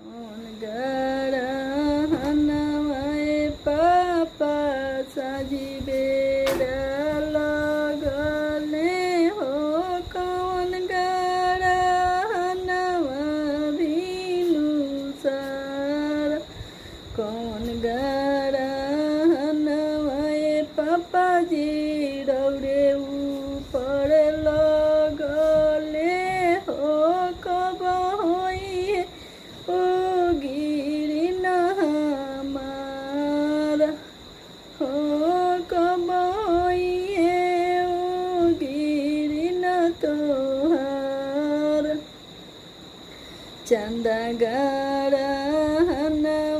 कौन गड़ा हनवाए पापा साजी बेरा लगले हो कौन गड़ा हनवा भीनु सारा कौन गड़ा हनवाए पापा जी दौड़े ऊपर लगले हो कब होई ओ गिरी न हमारा हो कब होई ओ गिरी न तोहार चंदा गड़ा हनवा